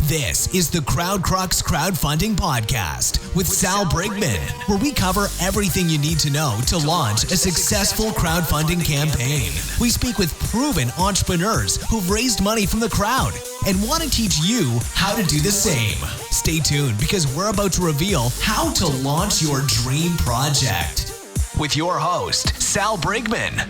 This is the Crowd Crux Crowdfunding Podcast with Sal Brigman, where we cover everything you need to know to launch a successful crowdfunding campaign. We speak with proven entrepreneurs who've raised money from the crowd and want to teach you how to do the same. Stay tuned because we're about to reveal how to launch your dream project. With your host, Sal Brigman.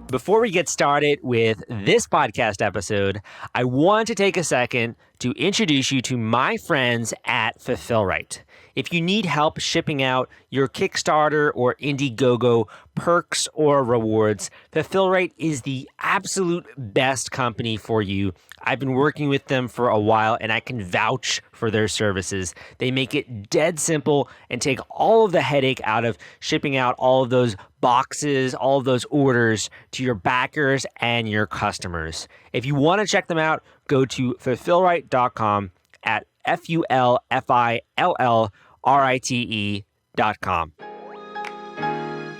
Before we get started with this podcast episode, I want to take a second to introduce you to my friends at Fulfillrite. If you need help shipping out your Kickstarter or Indiegogo perks or rewards, Fulfillrite is the absolute best company for you. I've been working with them for a while and I can vouch for their services. They make it dead simple and take all of the headache out of shipping out all of those boxes, all of those orders to your backers and your customers. If you want to check them out, go to fulfillrite.com at fulfillrite.com.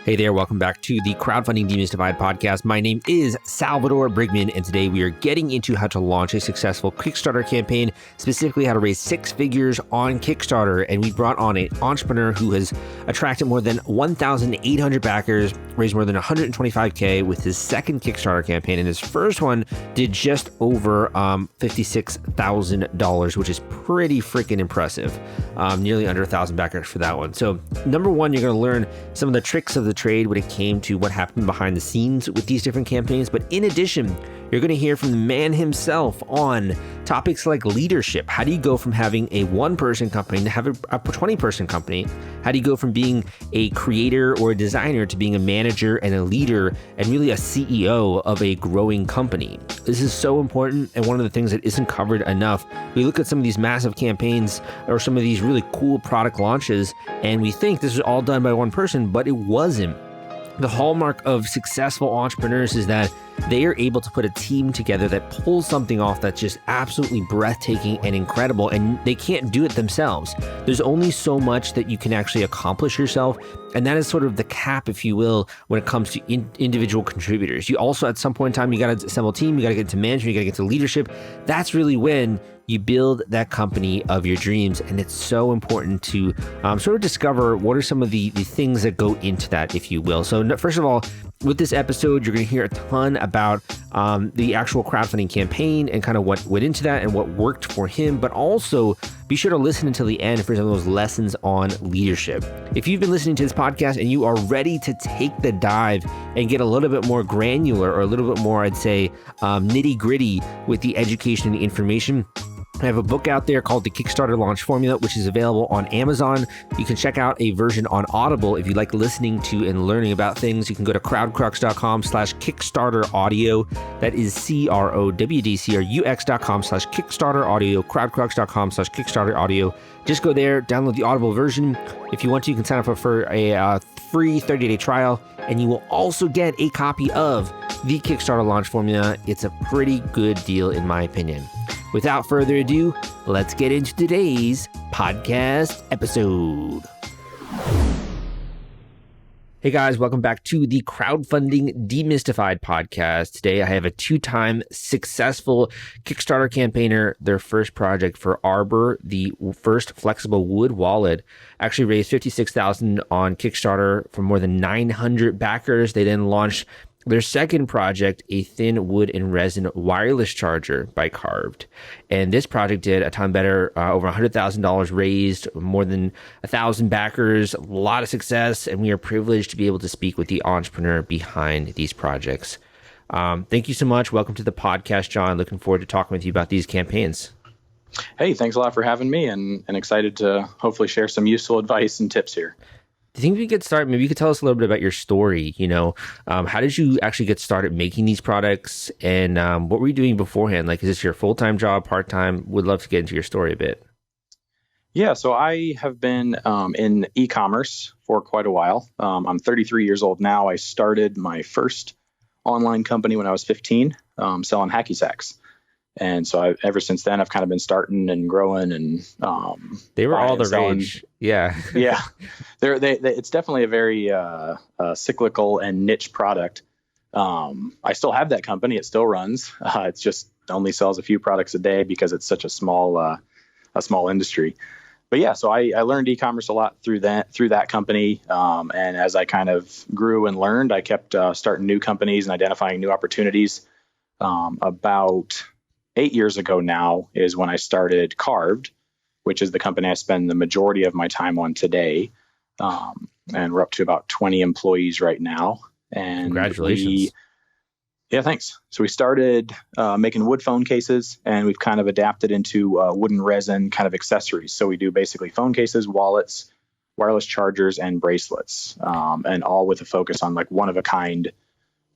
Hey there, welcome back to the Crowdfunding Demystified podcast. My name is Salvador Brigman, and today we are getting into how to launch a successful Kickstarter campaign, specifically how to raise six figures on Kickstarter. And we brought on an entrepreneur who has attracted more than 1,800 backers, raised more than $125K with his second Kickstarter campaign, and his first one did just over $56,000, which is pretty freaking impressive. Nearly under 1,000 backers for that one. So number one, you're going to learn some of the tricks of the trade when it came to what happened behind the scenes with these different campaigns. But in addition, you're going to hear from the man himself on topics like leadership. How do you go from having a one-person company to have a 20-person company? How do you go from being a creator or a designer to being a manager and a leader and really a CEO of a growing company? This is so important, and one of the things that isn't covered enough. We look at some of these massive campaigns or some of these really cool product launches, and we think this is all done by one person, but it wasn't. The hallmark of successful entrepreneurs is that they are able to put a team together that pulls something off that's just absolutely breathtaking and incredible, and they can't do it themselves. There's only so much that you can actually accomplish yourself, and that is sort of the cap, if you will, when it comes to individual contributors. You also, at some point in time, you got to assemble a team, you got to get into management, you got to get to leadership. That's really when you build that company of your dreams, and it's so important to sort of discover what are some of the things that go into that, if you will. So first of all, with this episode, you're going to hear a ton about the actual crowdfunding campaign and kind of what went into that and what worked for him, but also be sure to listen until the end for some of those lessons on leadership. If you've been listening to this podcast and you are ready to take the dive and get a little bit more granular or a little bit more, I'd say, nitty gritty with the education and the information, I have a book out there called The Kickstarter Launch Formula, which is available on Amazon. You can check out a version on Audible if you like listening to and learning about things. You can go to crowdcrux.com/Kickstarter audio. That is crowdcrux.com/Kickstarter audio, crowdcrux.com/Kickstarter audio. Just go there, download the Audible version. If you want to, you can sign up for a free 30-day trial, and you will also get a copy of The Kickstarter Launch Formula. It's a pretty good deal, in my opinion. Without further ado, let's get into today's podcast episode. Hey guys, welcome back to the Crowdfunding Demystified podcast. Today I have a two-time successful Kickstarter campaigner. Their first project for Arbor, the first flexible wood wallet, actually raised $56,000 on Kickstarter from more than 900 backers. They then launched their second project, a thin wood and resin wireless charger by Carved. And this project did a ton better, over $100,000 raised, more than 1,000 backers, a lot of success, and we are privileged to be able to speak with the entrepreneur behind these projects. Thank you so much. Welcome to the podcast, John. Looking forward to talking with you about these campaigns. Hey, thanks a lot for having me, and excited to hopefully share some useful advice and tips here. Do you think we could start, maybe you could tell us a little bit about your story, how did you actually get started making these products, and what were you doing beforehand? Like, is this your full-time job, part-time? Would love to get into your story a bit. Yeah, so I have been in e-commerce for quite a while. I'm 33 years old now. I started my first online company when I was 15, selling hacky sacks. And so ever since then, I've kind of been starting and growing, and they were all the rage. Yeah, yeah. It's definitely a very cyclical and niche product. I still have that company; it still runs. It's just only sells a few products a day because it's such a small industry. But yeah, so I learned e-commerce a lot through that company. And as I kind of grew and learned, I kept starting new companies and identifying new opportunities. About 8 years ago now is when I started Carved, which is the company I spend the majority of my time on today. And we're up to about 20 employees right now. And congratulations. Yeah, thanks. So we started making wood phone cases, and we've kind of adapted into wooden resin kind of accessories. So we do basically phone cases, wallets, wireless chargers, and bracelets, and all with a focus on like one-of-a-kind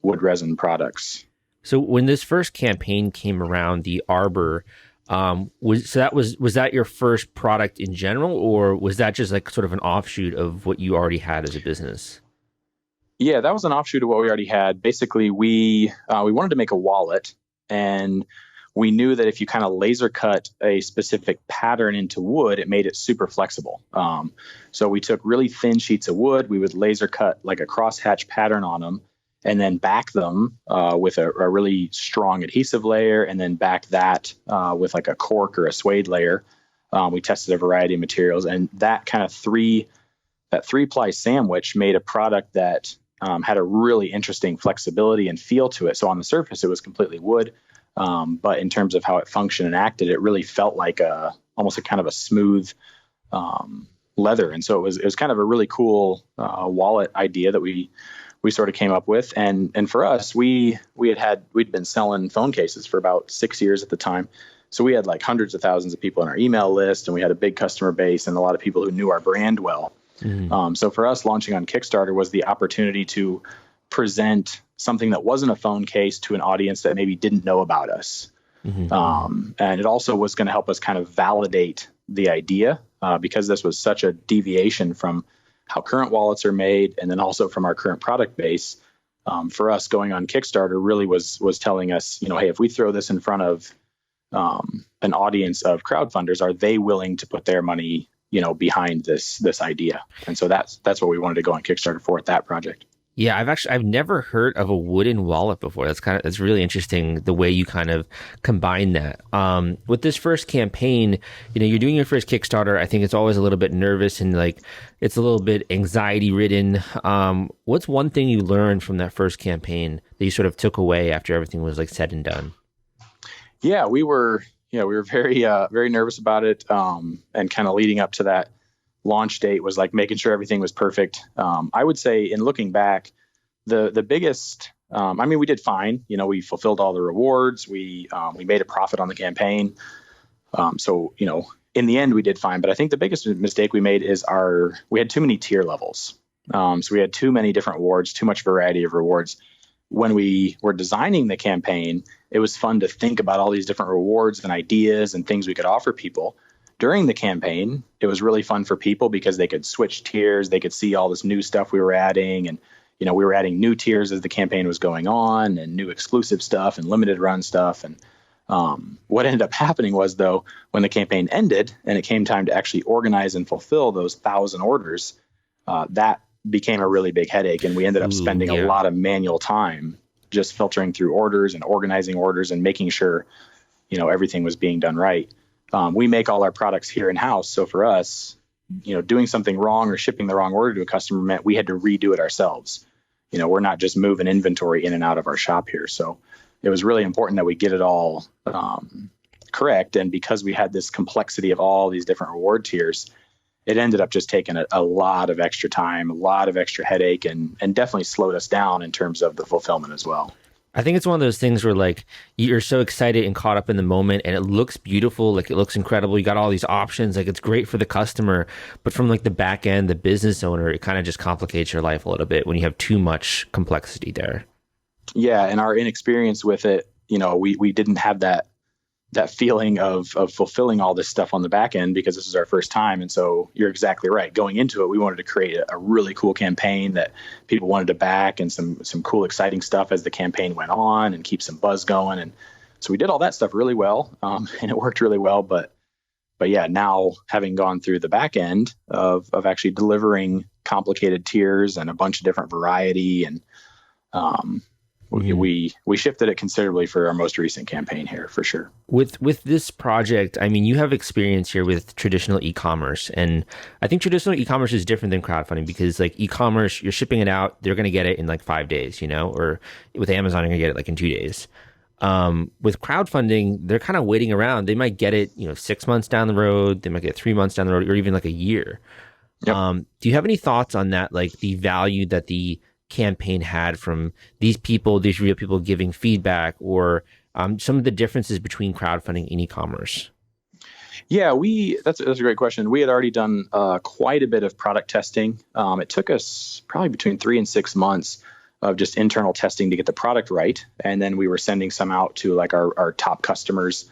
wood resin products. So when this first campaign came around, the Arbor, was that your first product in general, or was that just like sort of an offshoot of what you already had as a business? Yeah, that was an offshoot of what we already had. Basically, we wanted to make a wallet, and we knew that if you kind of laser cut a specific pattern into wood, it made it super flexible. So we took really thin sheets of wood, we would laser cut like a crosshatch pattern on them, and then back them with a really strong adhesive layer, and then back that with like a cork or a suede layer. We tested a variety of materials, and that kind of three-ply sandwich made a product that had a really interesting flexibility and feel to it. So on the surface, it was completely wood, but in terms of how it functioned and acted, it really felt like almost a kind of a smooth leather. And so it was kind of a really cool wallet idea that we sort of came up with. And for us, we'd been selling phone cases for about 6 years at the time. So we had like hundreds of thousands of people on our email list, and we had a big customer base and a lot of people who knew our brand well. Mm-hmm. So for us, launching on Kickstarter was the opportunity to present something that wasn't a phone case to an audience that maybe didn't know about us. Mm-hmm. And it also was going to help us kind of validate the idea because this was such a deviation from how current wallets are made, and then also from our current product base. For us, going on Kickstarter really was telling us, hey, if we throw this in front of an audience of crowdfunders, are they willing to put their money behind this idea? And so that's what we wanted to go on Kickstarter for at that project. Yeah, I've never heard of a wooden wallet before. That's really interesting the way you kind of combine that. With this first campaign, you're doing your first Kickstarter. I think it's always a little bit nervous and like it's a little bit anxiety ridden. What's one thing you learned from that first campaign that you sort of took away after everything was like said and done? Yeah, we were very very nervous about it, and kind of leading up to that launch date was like making sure everything was perfect. I would say, in looking back, the biggest, we did fine. We fulfilled all the rewards. We made a profit on the campaign. So in the end, we did fine. But I think the biggest mistake we made is we had too many tier levels. So we had too many different rewards, too much variety of rewards. When we were designing the campaign, it was fun to think about all these different rewards and ideas and things we could offer people. During the campaign, it was really fun for people because they could switch tiers. They could see all this new stuff we were adding. And, we were adding new tiers as the campaign was going on, and new exclusive stuff and limited run stuff. And what ended up happening was, though, when the campaign ended and it came time to actually organize and fulfill those 1,000 orders, that became a really big headache. And we ended up spending a lot of manual time just filtering through orders and organizing orders and making sure, everything was being done right. We make all our products here in-house. So for us, doing something wrong or shipping the wrong order to a customer meant we had to redo it ourselves. We're not just moving inventory in and out of our shop here. So it was really important that we get it all correct. And because we had this complexity of all these different reward tiers, it ended up just taking a lot of extra time, a lot of extra headache, and definitely slowed us down in terms of the fulfillment as well. I think it's one of those things where like you're so excited and caught up in the moment, and it looks beautiful, like it looks incredible. You got all these options, like it's great for the customer, but from like the back end, the business owner, it kind of just complicates your life a little bit when you have too much complexity there. Yeah, and our inexperience with it, we didn't have that feeling of fulfilling all this stuff on the back end because this is our first time. And so you're exactly right. Going into it, we wanted to create a really cool campaign that people wanted to back, and some cool, exciting stuff as the campaign went on, and keep some buzz going. And so we did all that stuff really well, and it worked really well. But yeah, now having gone through the back end of actually delivering complicated tiers and a bunch of different variety and we shifted it considerably for our most recent campaign here, for sure. With this project, I mean, you have experience here with traditional e-commerce, and I think traditional e-commerce is different than crowdfunding because like e-commerce, you're shipping it out, they're going to get it in like 5 days, or with Amazon, you're going to get it like in 2 days. With crowdfunding, they're kind of waiting around. They might get it, 6 months down the road, they might get 3 months down the road, or even like a year. Yep. Do you have any thoughts on that, like the value that the campaign had from these real people giving feedback, or some of the differences between crowdfunding and e-commerce? Yeah, that's a great question. We had already done quite a bit of product testing. It took us probably between 3 and 6 months of just internal testing to get the product right. And then we were sending some out to like our top customers,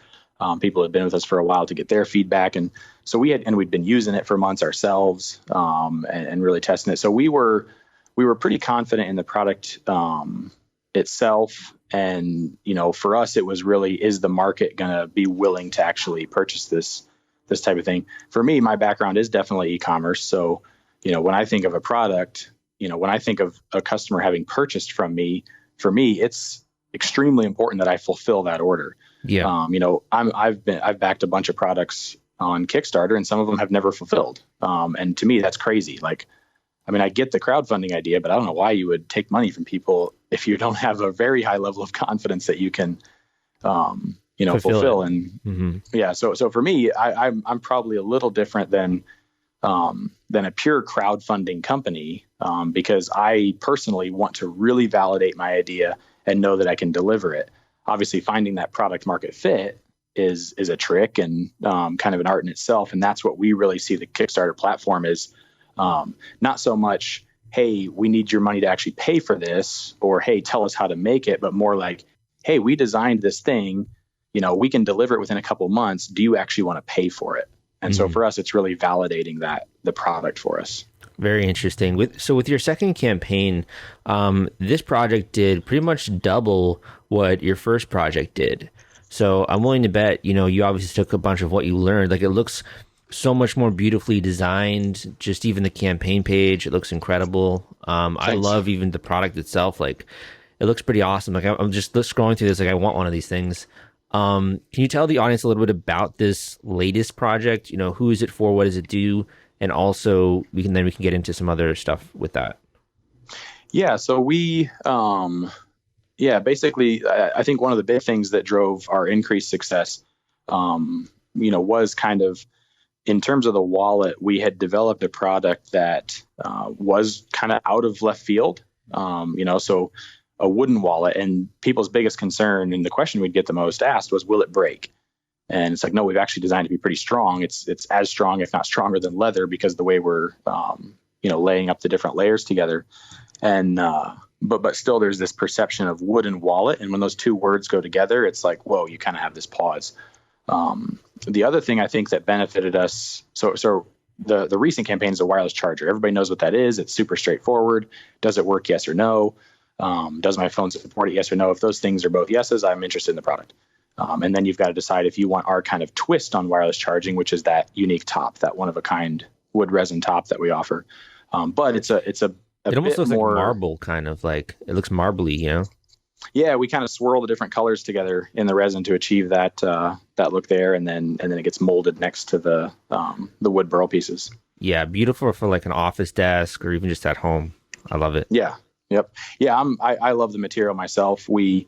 people who had been with us for a while, to get their feedback. And so we'd been using it for months ourselves, and really testing it. So we were pretty confident in the product itself. And, for us, it was really, is the market going to be willing to actually purchase this type of thing? For me, my background is definitely e-commerce. So, when I think of a product, when I think of a customer having purchased from me, for me, it's extremely important that I fulfill that order. Yeah. I've backed a bunch of products on Kickstarter, and some of them have never fulfilled. And to me, that's crazy. I get the crowdfunding idea, but I don't know why you would take money from people if you don't have a very high level of confidence that you can, fulfill. And yeah, so for me, I'm probably a little different than a pure crowdfunding company, because I personally want to really validate my idea and know that I can deliver it. Obviously, finding that product market fit is a trick and kind of an art in itself, and that's what we really see the Kickstarter platform is. Not so much, hey, we need your money to actually pay for this, or hey, tell us how to make it, but more like, hey, we designed this thing, we can deliver it within a couple of months. Do you actually want to pay for it? And so for us, it's really validating the product for us. Very interesting. With your second campaign, this project did pretty much double what your first project did. So I'm willing to bet, you obviously took a bunch of what you learned. Like, it looks so much more beautifully designed. Just even the campaign page, it looks incredible. I love even the product itself. Like, it looks pretty awesome. Like, I'm just scrolling through this. Like, I want one of these things. Can you tell the audience a little bit about this latest project? Who is it for? What does it do? And also, we can get into some other stuff with that. Yeah. So basically, I think one of the big things that drove our increased success, was kind of, in terms of the wallet, we had developed a product that was kind of out of left field, so a wooden wallet. And people's biggest concern, and the question we'd get the most asked, was, will it break? And it's like, no, we've actually designed it to be pretty strong. It's as strong, if not stronger than leather, because the way we're, laying up the different layers together. And but still, there's this perception of wooden wallet. And when those two words go together, it's like, whoa, you kind of have this pause. The other thing I think that benefited us, so the recent campaign is a wireless charger. Everybody knows what that is. It's super straightforward. Does it work? Yes or no. Does my phone support it? Yes or no. If those things are both yeses, I'm interested in the product. And then you've got to decide if you want our kind of twist on wireless charging, which is that unique top, that one of a kind wood resin top that we offer. But it almost looks more like marble, kind of like, it looks marbly, Yeah, we kind of swirl the different colors together in the resin to achieve that look there, and then it gets molded next to the wood burl pieces. Yeah, beautiful for like an office desk or even just at home. I love it. Yeah, yep, yeah. I love the material myself. We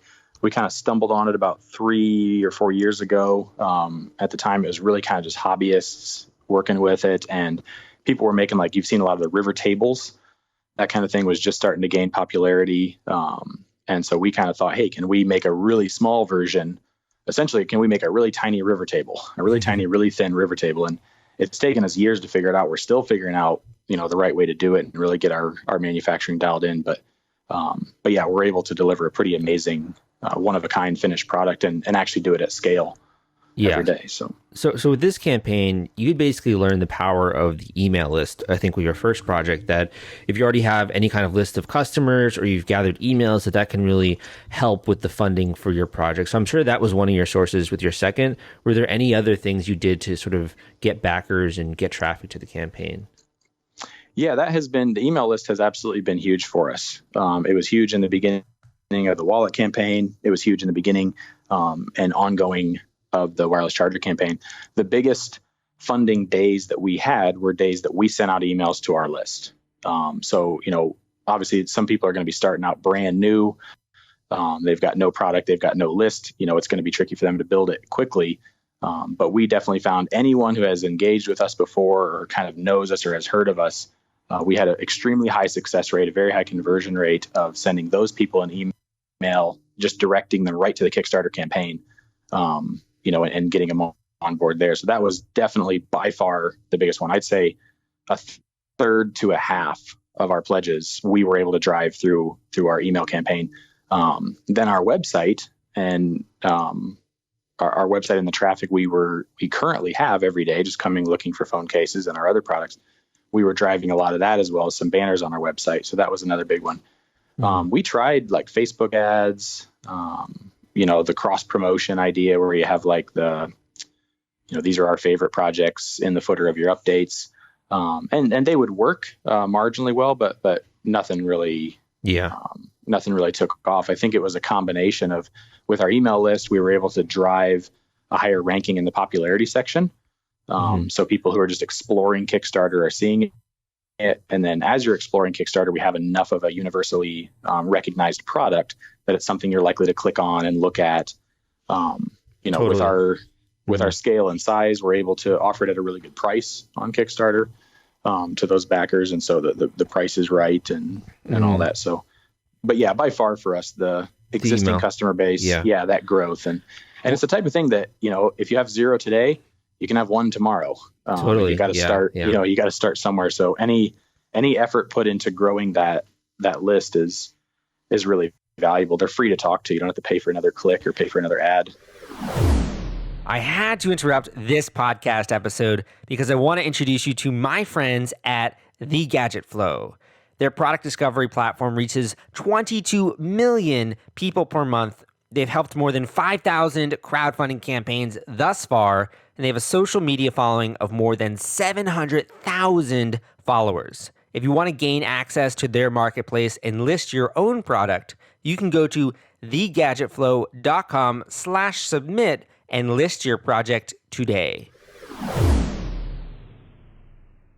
kind of stumbled on it about 3 or 4 years ago. At the time, it was really kind of just hobbyists working with it, and people were making, like, you've seen a lot of the river tables. That kind of thing was just starting to gain popularity. And so we kind of thought, hey, can we make a really small version? Essentially, can we make a really tiny river table, a really tiny, really thin river table? And it's taken us years to figure it out. We're still figuring out, the right way to do it and really get our manufacturing dialed in. But yeah, we're able to deliver a pretty amazing, one of a kind finished product and actually do it at scale every day. So with this campaign, you basically learned the power of the email list. I think with your first project, that if you already have any kind of list of customers or you've gathered emails, that can really help with the funding for your project. So I'm sure that was one of your sources with your second. Were there any other things you did to sort of get backers and get traffic to the campaign? Yeah, the email list has absolutely been huge for us. It was huge in the beginning of the wallet campaign. It was huge in the beginning, and ongoing of the wireless charger campaign. The biggest funding days that we had were days that we sent out emails to our list. So, obviously some people are going to be starting out brand new. They've got no product, they've got no list. It's going to be tricky for them to build it quickly. But we definitely found anyone who has engaged with us before or kind of knows us or has heard of us. We had an extremely high success rate, a very high conversion rate of sending those people an email, just directing them right to the Kickstarter campaign, and getting them on board there. So that was definitely by far the biggest one. I'd say a third to a half of our pledges we were able to drive through our email campaign. Then our website and our website and the traffic we currently have every day, just coming looking for phone cases and our other products. We were driving a lot of that, as well as some banners on our website. So that was another big one. We tried like Facebook ads, the cross promotion idea where you have like these are our favorite projects in the footer of your updates. And they would work marginally well, but nothing really, nothing really took off. I think it was a combination of, with our email list, we were able to drive a higher ranking in the popularity section. So people who are just exploring Kickstarter are seeing it. And then as you're exploring Kickstarter, we have enough of a universally recognized product that it's something you're likely to click on and look at. Totally. With our scale and size, we're able to offer it at a really good price on Kickstarter to those backers. And so the price is right and all that. So, but yeah, by far for us, the existing customer base, that growth. And it's the type of thing that, if you have 0 today, you can have 1 tomorrow. Totally. You got to start, you got to start somewhere. So any effort put into growing that list is really valuable. They're free to talk to. You don't have to pay for another click or pay for another ad. I had to interrupt this podcast episode because I want to introduce you to my friends at The Gadget Flow. Their product discovery platform reaches 22 million people per month. They've helped more than 5,000 crowdfunding campaigns thus far, and they have a social media following of more than 700,000 followers. If you want to gain access to their marketplace and list your own product, you can go to thegadgetflow.com/submit and list your project today.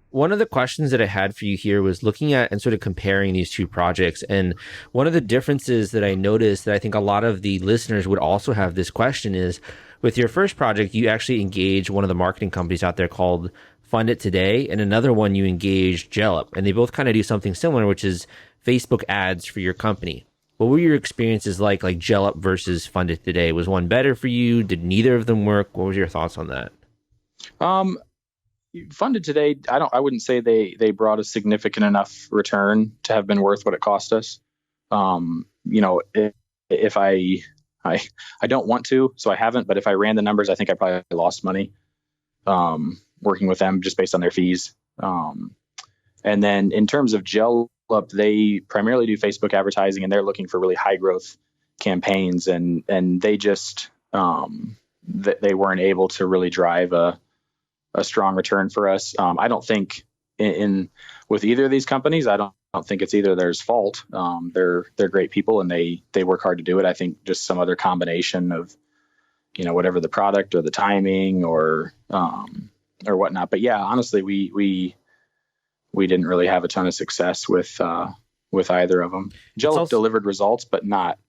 One of the questions that I had for you here was looking at and sort of comparing these two projects. And one of the differences that I noticed that I think a lot of the listeners would also have this question is, with your first project, you actually engage one of the marketing companies out there called Fund It Today, and another one you engage Jellup. And they both kind of do something similar, which is Facebook ads for your company. What were your experiences like Jellup versus Fund It Today? Was one better for you? Did neither of them work? What was your thoughts on that? Fund It Today, I wouldn't say they brought a significant enough return to have been worth what it cost us. If I don't want to, so I haven't, but if I ran the numbers, I think I probably lost money working with them just based on their fees. And then in terms of Jellup, they primarily do Facebook advertising, and they're looking for really high growth campaigns, and they just they weren't able to really drive a strong return for us. I don't think with either of these companies, I don't think it's either theirs fault. They're great people, and they work hard to do it. I think just some other combination of whatever the product or the timing or whatnot. But yeah, honestly, we didn't really have a ton of success with either of them. Jellup delivered results, but not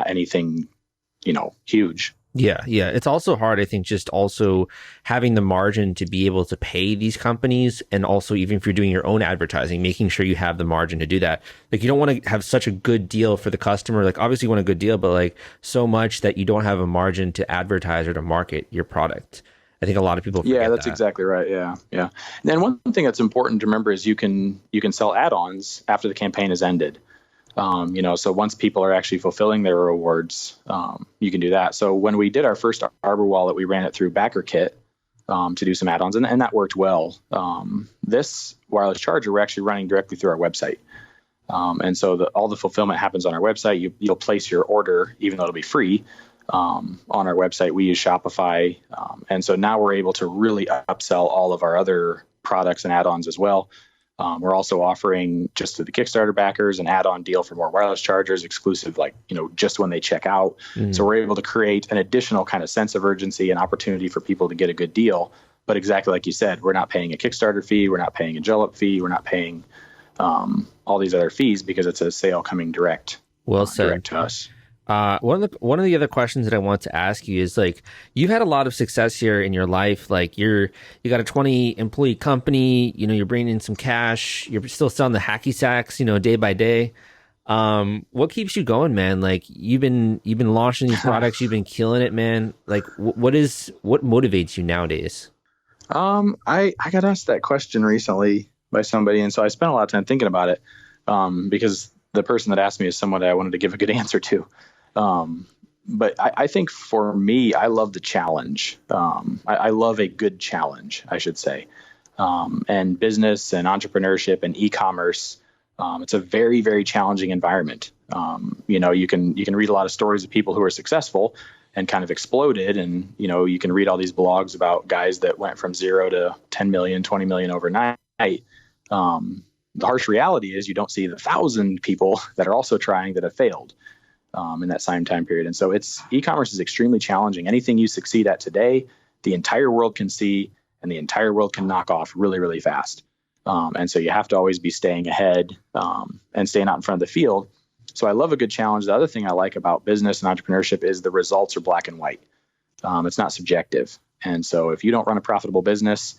anything huge. Yeah. It's also hard, I think, just also having the margin to be able to pay these companies, and also even if you're doing your own advertising, making sure you have the margin to do that. You don't want to have such a good deal for the customer. Obviously you want a good deal, but so much that you don't have a margin to advertise or to market your product. I think a lot of people forget that. Yeah, that's exactly right. Yeah. And then one thing that's important to remember is you can sell add-ons after the campaign has ended. So once people are actually fulfilling their rewards, you can do that. So when we did our first Arbor wallet, we ran it through BackerKit to do some add-ons, and that worked well. This wireless charger, we're actually running directly through our website. And so all the fulfillment happens on our website. You'll place your order, even though it'll be free, on our website. We use Shopify. And so now we're able to really upsell all of our other products and add-ons as well. We're also offering just to the Kickstarter backers an add-on deal for more wireless chargers, exclusive, like, just when they check out. So we're able to create an additional kind of sense of urgency and opportunity for people to get a good deal. But exactly like you said, we're not paying a Kickstarter fee. We're not paying a Jellup fee. We're not paying all these other fees because it's a sale coming direct to us. One of the other questions that I want to ask you is, like, you've had a lot of success here in your life. Like, you got a 20 employee company, you're bringing in some cash, you're still selling the hacky sacks, day by day. What keeps you going, man? Like, you've been launching these products, you've been killing it, man. Like, what motivates you nowadays? I got asked that question recently by somebody, and so I spent a lot of time thinking about it, because the person that asked me is someone that I wanted to give a good answer to. But I think for me, I love the challenge. I love a good challenge, I should say. And business and entrepreneurship and e-commerce, it's a very, very challenging environment. You can read a lot of stories of people who are successful and kind of exploded. And, you can read all these blogs about guys that went from 0 to 10 million, 20 million overnight. The harsh reality is you don't see the 1,000 people that are also trying that have failed in that same time period. And so e-commerce is extremely challenging. Anything you succeed at today, the entire world can see, and the entire world can knock off really, really fast. And so you have to always be staying ahead and staying out in front of the field. So I love a good challenge. The other thing I like about business and entrepreneurship is the results are black and white. It's not subjective. And so if you don't run a profitable business,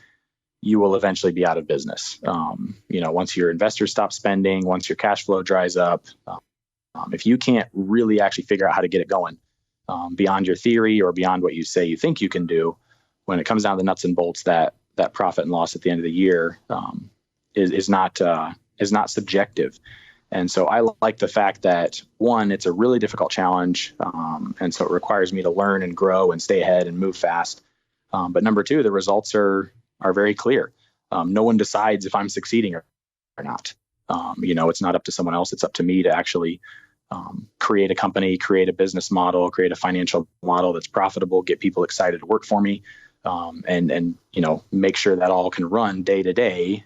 you will eventually be out of business. Once your investors stop spending, once your cash flow dries up, if you can't really actually figure out how to get it going beyond your theory or beyond what you say you think you can do, when it comes down to the nuts and bolts, that profit and loss at the end of the year is not subjective. And so I like the fact that, one, it's a really difficult challenge, and so it requires me to learn and grow and stay ahead and move fast. But number two, the results are very clear. No one decides if I'm succeeding or not. It's not up to someone else. It's up to me to actually create a company, create a business model, create a financial model that's profitable, get people excited to work for me, and make sure that all can run day to day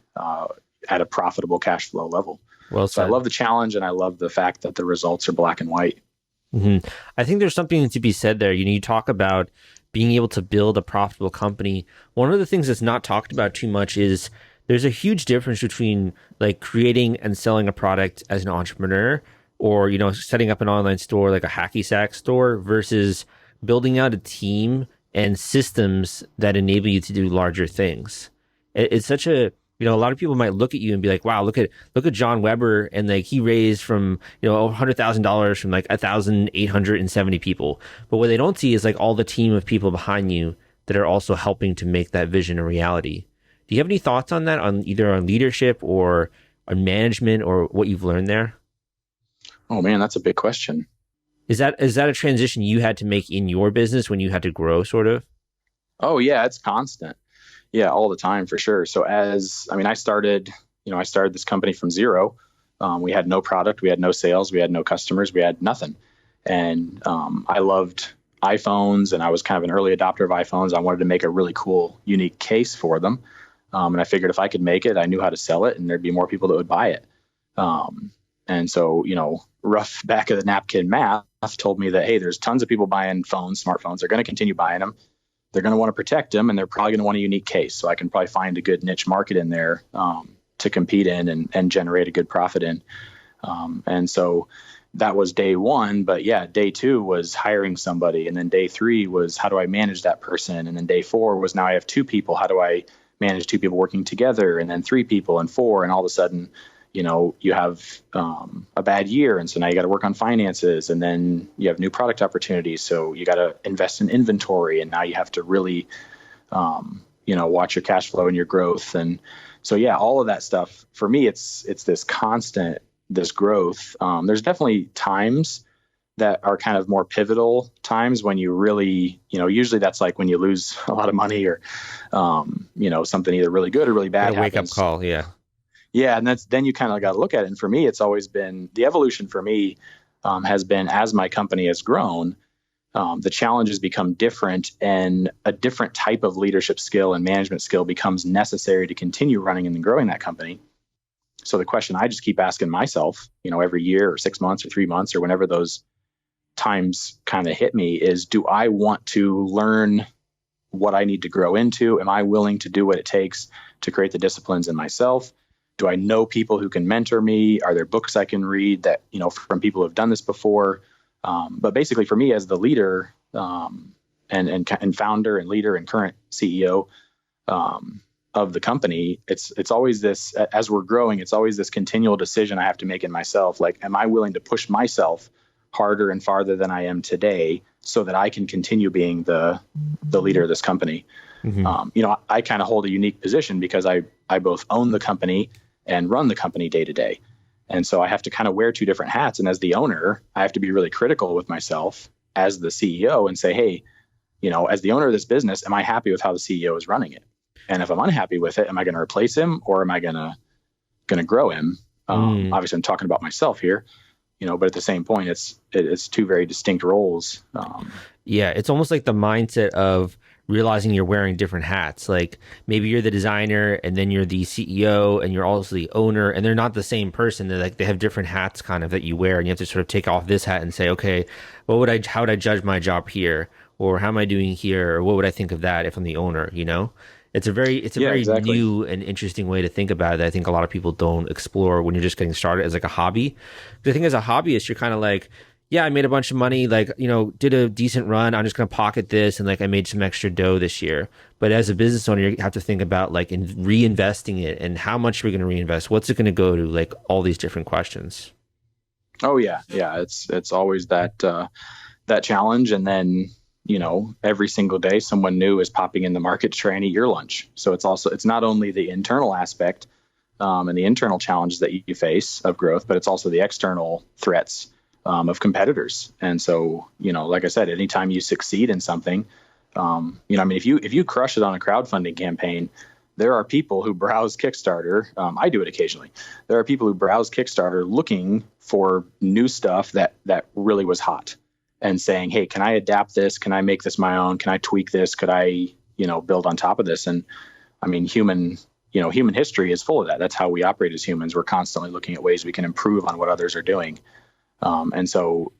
at a profitable cash flow level. Well said. So I love the challenge, and I love the fact that the results are black and white. Mm-hmm. I think there's something to be said there. You talk about being able to build a profitable company. One of the things that's not talked about too much is there's a huge difference between, like, creating and selling a product as an entrepreneur, or, setting up an online store like a hacky sack store, versus building out a team and systems that enable you to do larger things. It's such a, a lot of people might look at you and be like, wow, look at John Weber, and, like, he raised from, $100,000 from, like, 1,870 people. But what they don't see is, like, all the team of people behind you that are also helping to make that vision a reality. Do you have any thoughts on that, on either on leadership or on management, or what you've learned there? Oh man, that's a big question. Is that a transition you had to make in your business when you had to grow, sort of? Oh yeah, it's constant. Yeah, all the time, for sure. So I started this company from zero. We had no product, we had no sales, we had no customers, we had nothing. And I loved iPhones, and I was kind of an early adopter of iPhones. I wanted to make a really cool, unique case for them. And I figured if I could make it, I knew how to sell it, and there'd be more people that would buy it. And so, rough back of the napkin math told me that, hey, there's tons of people buying smartphones. They're going to continue buying them. They're going to want to protect them, and they're probably going to want a unique case. So I can probably find a good niche market in there to compete in and generate a good profit in. And so that was day one. But yeah, day two was hiring somebody. And then day three was, how do I manage that person? And then day four was, now I have two people. How do I manage two people working together? And then three people, and four. And all of a sudden, you have a bad year. And so now you got to work on finances, and then you have new product opportunities. So you got to invest in inventory, and now you have to really, watch your cash flow and your growth. And so, yeah, all of that stuff for me, it's this constant, this growth. There's definitely times that are kind of more pivotal times when you really, usually that's like when you lose a lot of money, or, something either really good or really bad. A wake up call. Yeah. Yeah. And then you kind of got to look at it. And for me, it's always been the evolution for me has been, as my company has grown, the challenges become different, and a different type of leadership skill and management skill becomes necessary to continue running and growing that company. So the question I just keep asking myself, every year or 6 months or 3 months or whenever those times kind of hit me is, do I want to learn what I need to grow into? Am I willing to do what it takes to create the disciplines in myself? Do I know people who can mentor me? Are there books I can read that, from people who have done this before? But basically for me as the leader, and founder and leader and current CEO, of the company, it's always this, as we're growing, it's always this continual decision I have to make in myself. Like, am I willing to push myself harder and farther than I am today so that I can continue being the leader of this company? Mm-hmm. I kind of hold a unique position because I both own the company and run the company day to day. And so I have to kind of wear two different hats. And as the owner, I have to be really critical with myself as the CEO and say, hey, as the owner of this business, am I happy with how the CEO is running it? And if I'm unhappy with it, am I going to replace him or am I going to grow him? Obviously I'm talking about myself here, but at the same point, it's two very distinct roles. Yeah. It's almost like the mindset of realizing you're wearing different hats. Like maybe you're the designer and then you're the CEO and you're also the owner, and they're not the same person. They have different hats kind of that you wear, and you have to sort of take off this hat and say, okay, how would I judge my job here? Or how am I doing here? Or what would I think of that if I'm the owner, It's a very exactly. new and interesting way to think about it that I think a lot of people don't explore when you're just getting started as like a hobby. The thing as a hobbyist, you're kind of like, yeah, I made a bunch of money, did a decent run. I'm just going to pocket this. And I made some extra dough this year. But as a business owner, you have to think about in reinvesting it and how much are we going to reinvest? What's it going to go to? All these different questions. Oh yeah. Yeah. It's always that challenge. And then, every single day someone new is popping in the market to try and eat your lunch. So it's not only the internal aspect and the internal challenges that you face of growth, but it's also the external threats of competitors. And so, like I said, anytime you succeed in something, if you crush it on a crowdfunding campaign, there are people who browse Kickstarter. I do it occasionally. There are people who browse Kickstarter looking for new stuff that really was hot, and saying, hey, can I adapt this? Can I make this my own? Can I tweak this? Could I, build on top of this? And human history is full of that. That's how we operate as humans. We're constantly looking at ways we can improve on what others are doing. And so,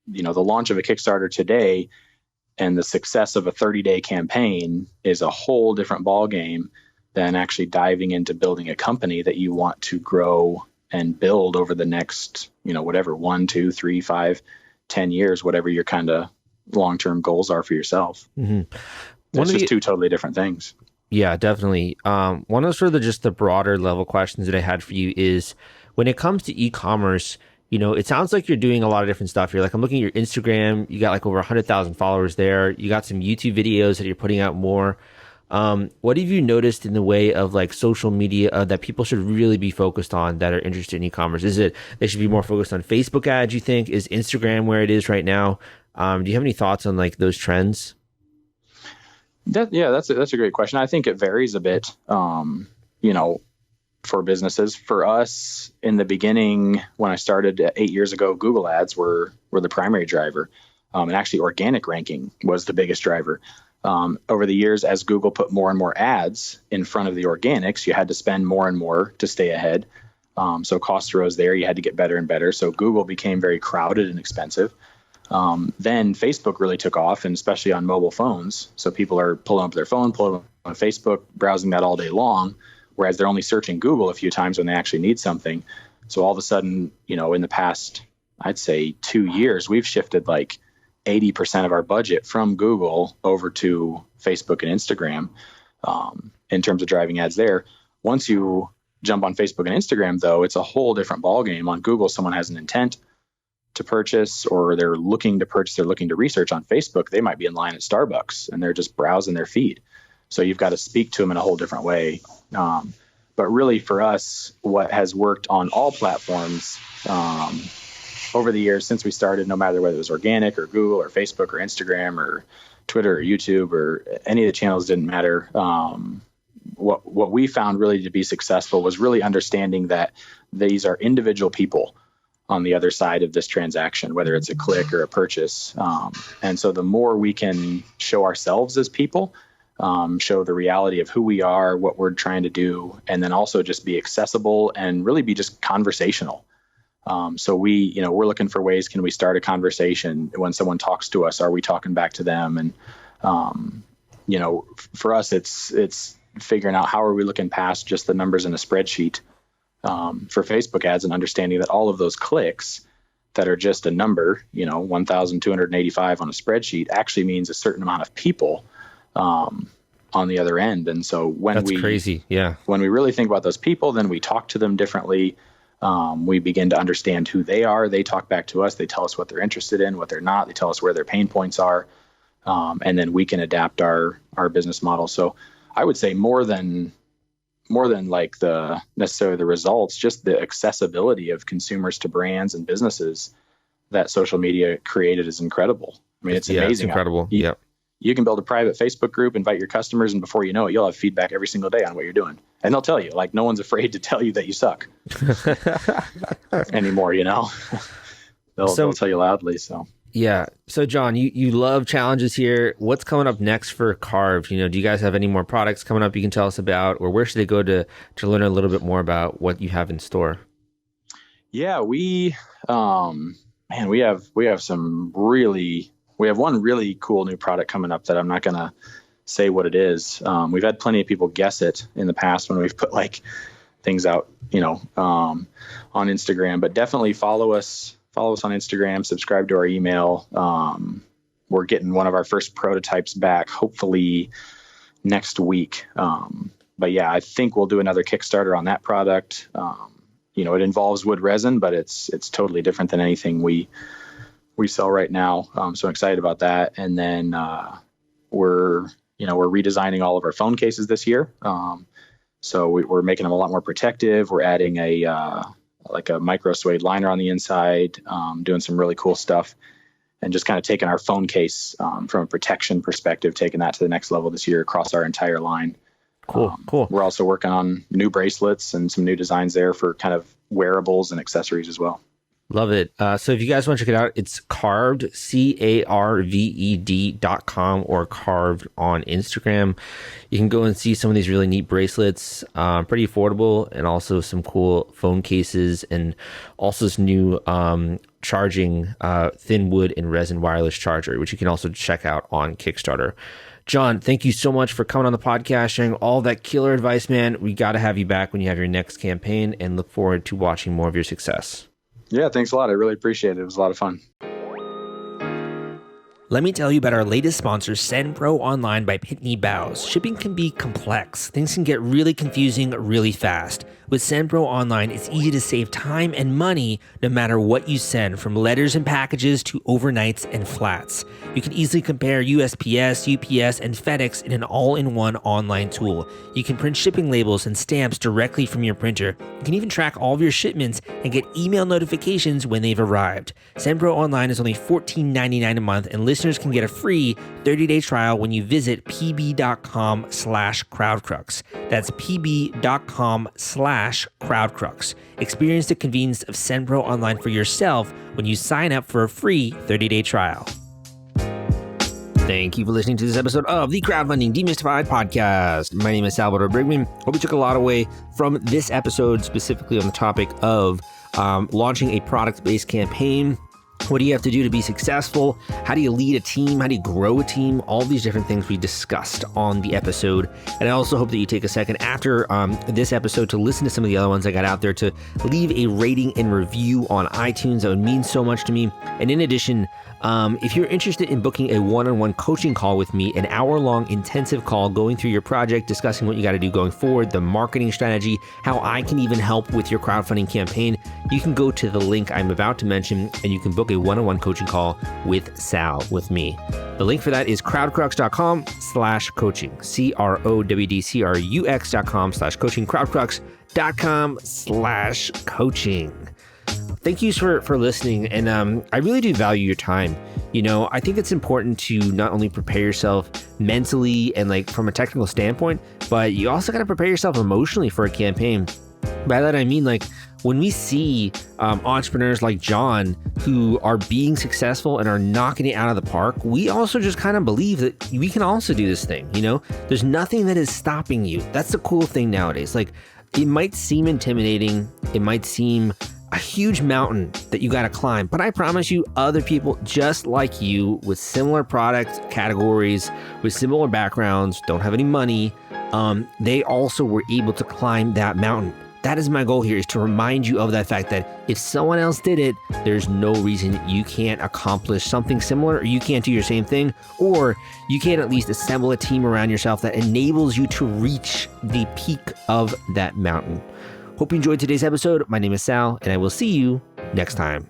the launch of a Kickstarter today and the success of a 30-day campaign is a whole different ballgame than actually diving into building a company that you want to grow and build over the next, 1, 2, 3, 5, 10 years, whatever your kind of long-term goals are for yourself. Mm-hmm. It's just two totally different things. Yeah, definitely. One of the broader level questions that I had for you is, when it comes to e-commerce, it sounds like you're doing a lot of different stuff. I'm looking at your Instagram, you got over 100,000 followers there. You got some YouTube videos that you're putting out more. What have you noticed in the way of social media that people should really be focused on that are interested in e-commerce? Is it they should be more focused on Facebook ads, you think? Is Instagram where it is right now? Do you have any thoughts on those trends? That's a great question. I think it varies a bit, for businesses. For us in the beginning, when I started 8 years ago, Google ads were the primary driver. And actually organic ranking was the biggest driver. Over the years, as Google put more and more ads in front of the organics, you had to spend more and more to stay ahead. So costs rose there. You had to get better and better. So Google became very crowded and expensive. Then Facebook really took off, and especially on mobile phones. So people are pulling up their phone, pulling up on Facebook, browsing that all day long, whereas they're only searching Google a few times when they actually need something. So all of a sudden, in the past, I'd say 2 years, we've shifted 80% of our budget from Google over to Facebook and Instagram in terms of driving ads there. Once you jump on Facebook and Instagram, though, it's a whole different ballgame. On Google, someone has an intent to purchase, or they're looking to purchase, they're looking to research. On Facebook, they might be in line at Starbucks and they're just browsing their feed. So you've got to speak to them in a whole different way. But really for us, what has worked on all platforms over the years since we started, no matter whether it was organic or Google or Facebook or Instagram or Twitter or YouTube or any of the channels, didn't matter. What we found really to be successful was really understanding that these are individual people on the other side of this transaction, whether it's a click or a purchase. And so the more we can show ourselves as people, show the reality of who we are, what we're trying to do, and then also just be accessible and really be just conversational. So we're looking for ways, can we start a conversation when someone talks to us? Are we talking back to them? And, for us, it's figuring out how are we looking past just the numbers in a spreadsheet for Facebook ads, and understanding that all of those clicks that are just a number, 1,285 on a spreadsheet, actually means a certain amount of people on the other end. And so That's crazy. Yeah. When we really think about those people, then we talk to them differently. We begin to understand who they are. They talk back to us. They tell us what they're interested in, what they're not. They tell us where their pain points are. And then we can adapt our business model. So I would say more than like necessarily the results, just the accessibility of consumers to brands and businesses that social media created is incredible. I mean, it's amazing. It's incredible. You can build a private Facebook group, invite your customers, and before you know it, you'll have feedback every single day on what you're doing. And they'll tell you, like, no one's afraid to tell you that you suck anymore, They'll tell you loudly. So. Yeah. So John, you love challenges here. What's coming up next for Carved? Do you guys have any more products coming up you can tell us about, or where should they go to learn a little bit more about what you have in store? Yeah, we have one really cool new product coming up that I'm not going to say what it is. We've had plenty of people guess it in the past when we've put like things out, on Instagram, but definitely follow us on Instagram, subscribe to our email. We're getting one of our first prototypes back, hopefully next week. But yeah, I think we'll do another Kickstarter on that product. It involves wood resin, but it's totally different than anything we sell right now. So I'm excited about that. And then we're redesigning all of our phone cases this year. So we're making them a lot more protective. We're adding a micro suede liner on the inside, doing some really cool stuff, and just kind of taking our phone case from a protection perspective, taking that to the next level this year across our entire line. Cool. We're also working on new bracelets and some new designs there for kind of wearables and accessories as well. Love it. So if you guys want to check it out, it's Carved, CARVED.com, or Carved on Instagram. You can go and see some of these really neat bracelets, pretty affordable, and also some cool phone cases, and also this new charging thin wood and resin wireless charger, which you can also check out on Kickstarter. John, thank you so much for coming on the podcast, sharing all that killer advice, man. We got to have you back when you have your next campaign, and look forward to watching more of your success. Yeah, thanks a lot. I really appreciate it. It was a lot of fun. Let me tell you about our latest sponsor, SendPro Online by Pitney Bowes. Shipping can be complex. Things can get really confusing really fast. With SendPro Online, it's easy to save time and money no matter what you send, from letters and packages to overnights and flats. You can easily compare USPS, UPS, and FedEx in an all-in-one online tool. You can print shipping labels and stamps directly from your printer. You can even track all of your shipments and get email notifications when they've arrived. SendPro Online is only $14.99 a month, and listeners can get a free 30-day trial when you visit pb.com/crowdcrux. That's pb.com/crowdcrux. Experience the convenience of SendPro Online for yourself when you sign up for a free 30-day trial. Thank you for listening to this episode of the Crowdfunding Demystified podcast. My name is Salvador Brigman. Hope you took a lot away from this episode, specifically on the topic of launching a product-based campaign. What do you have to do to be successful? How do you lead a team? How do you grow a team? All these different things we discussed on the episode. And I also hope that you take a second after this episode to listen to some of the other ones I got out there, to leave a rating and review on iTunes. That would mean so much to me. And in addition, if you're interested in booking a one-on-one coaching call with me, an hour-long intensive call going through your project, discussing what you got to do going forward, the marketing strategy, how I can even help with your crowdfunding campaign, you can go to the link I'm about to mention, and you can book a one-on-one coaching call with Sal, with me. The link for that is crowdcrux.com/coaching, crowdcrux.com/coaching, crowdcrux.com/coaching. Thank you for listening, and I really do value your time. I think it's important to not only prepare yourself mentally and like from a technical standpoint, but you also got to prepare yourself emotionally for a campaign. By that I mean, like, when we see entrepreneurs like John who are being successful and are knocking it out of the park, we also just kind of believe that we can also do this thing. You know, there's nothing that is stopping you. That's the cool thing nowadays. Like, it might seem intimidating, it might seem a huge mountain that you got to climb, but I promise you, other people just like you with similar product categories, with similar backgrounds, don't have any money, they also were able to climb that mountain. That is my goal here, is to remind you of that fact that if someone else did it, there's no reason you can't accomplish something similar, or you can't do your same thing, or you can't at least assemble a team around yourself that enables you to reach the peak of that mountain. Hope you enjoyed today's episode. My name is Sal, and I will see you next time.